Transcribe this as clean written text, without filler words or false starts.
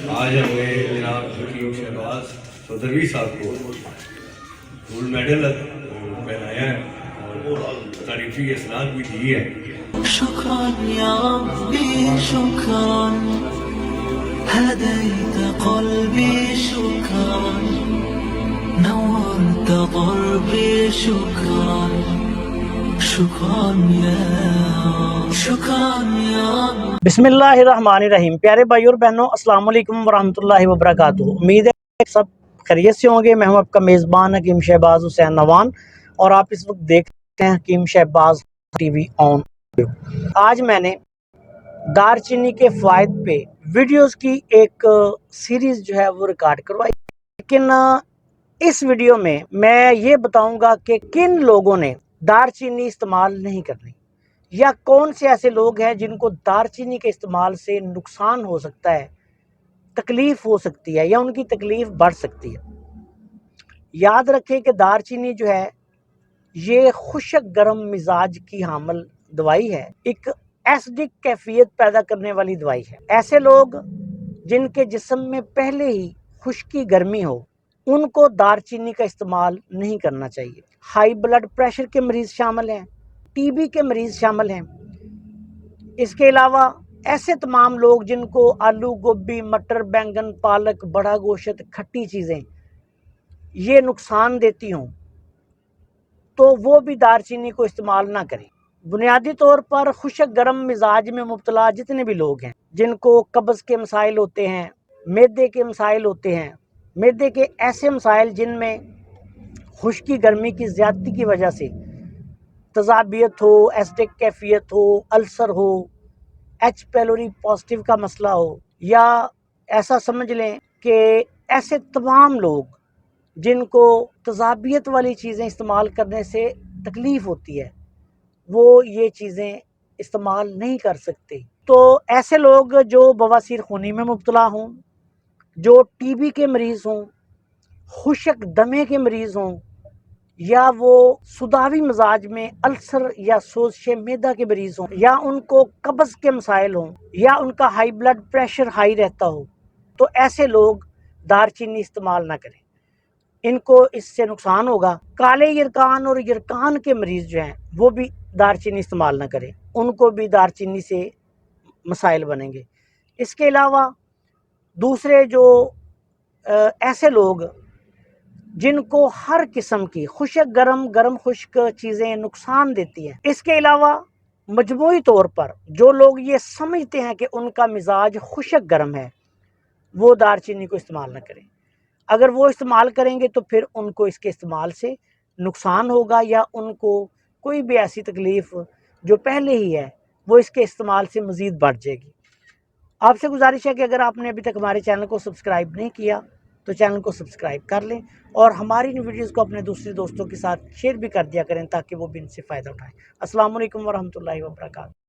آج ہمیں جناب حکیم شہباز چودھری صاحب کو گولڈ میڈل پہنایا ہے اور تعریفی اسناد بھی دی ہے. شكرا يا ربي شكرا هديت قلبي شكرا نورت ضربي شكرا شكرا يا رب. بسم اللہ الرحمن الرحیم. پیارے بھائی اور بہنوں، السلام علیکم ورحمۃ اللہ وبرکاتہ. امید ہے سب خیریت سے ہوں گے. میں ہوں آپ کا میزبان حکیم شہباز حسین نوان اور آپ اس وقت دیکھ رہے ہیں حکیم شہباز ٹی وی آن. آج میں نے دار چینی کے فوائد پہ ویڈیوز کی ایک سیریز جو ہے وہ ریکارڈ کروائی، لیکن اس ویڈیو میں یہ بتاؤں گا کہ کن لوگوں نے دار چینی استعمال نہیں کرنی، یا کون سے ایسے لوگ ہیں جن کو دار چینی کے استعمال سے نقصان ہو سکتا ہے، تکلیف ہو سکتی ہے یا ان کی تکلیف بڑھ سکتی ہے. یاد رکھیں کہ دار چینی جو ہے یہ خشک گرم مزاج کی حامل دوائی ہے، ایک ایسڈک کیفیت پیدا کرنے والی دوائی ہے. ایسے لوگ جن کے جسم میں پہلے ہی خشکی گرمی ہو ان کو دار چینی کا استعمال نہیں کرنا چاہیے. ہائی بلڈ پریشر کے مریض شامل ہیں، ٹی بی کے مریض شامل ہیں. اس کے علاوہ ایسے تمام لوگ جن کو آلو گوبھی مٹر بینگن پالک بڑا گوشت کھٹی چیزیں یہ نقصان دیتی ہوں تو وہ بھی دار چینی کو استعمال نہ کریں. بنیادی طور پر خشک گرم مزاج میں مبتلا جتنے بھی لوگ ہیں جن کو قبض کے مسائل ہوتے ہیں، معدے کے مسائل ہوتے ہیں، معدے کے ایسے مسائل جن میں خشکی گرمی کی زیادتی کی وجہ سے تذابیت ہو، ایسڈک کیفیت ہو، السر ہو، ایچ پیلوری پازیٹیو کا مسئلہ ہو، یا ایسا سمجھ لیں کہ ایسے تمام لوگ جن کو تذابیت والی چیزیں استعمال کرنے سے تکلیف ہوتی ہے وہ یہ چیزیں استعمال نہیں کر سکتے. تو ایسے لوگ جو بواسیر خونی میں مبتلا ہوں، جو ٹی بی کے مریض ہوں، خشک دمے کے مریض ہوں، یا وہ سوداوی مزاج میں السر یا سوزش معدہ کے مریض ہوں، یا ان کو قبض کے مسائل ہوں، یا ان کا ہائی بلڈ پریشر ہائی رہتا ہو، تو ایسے لوگ دار چینی استعمال نہ کریں، ان کو اس سے نقصان ہوگا. کالے یرکان اور یرکان کے مریض جو ہیں وہ بھی دار چینی استعمال نہ کریں، ان کو بھی دار چینی سے مسائل بنیں گے. اس کے علاوہ دوسرے جو ایسے لوگ جن کو ہر قسم کی خشک گرم خشک چیزیں نقصان دیتی ہیں، اس کے علاوہ مجموعی طور پر جو لوگ یہ سمجھتے ہیں کہ ان کا مزاج خشک گرم ہے وہ دار چینی کو استعمال نہ کریں. اگر وہ استعمال کریں گے تو پھر ان کو اس کے استعمال سے نقصان ہوگا، یا ان کو کوئی بھی ایسی تکلیف جو پہلے ہی ہے وہ اس کے استعمال سے مزید بڑھ جائے گی. آپ سے گزارش ہے کہ اگر آپ نے ابھی تک ہمارے چینل کو سبسکرائب نہیں کیا تو چینل کو سبسکرائب کر لیں اور ہماری ان ویڈیوز کو اپنے دوسرے دوستوں کے ساتھ شیئر بھی کر دیا کریں تاکہ وہ بھی ان سے فائدہ اٹھائیں. السلام علیکم ورحمۃ اللہ وبرکاتہ.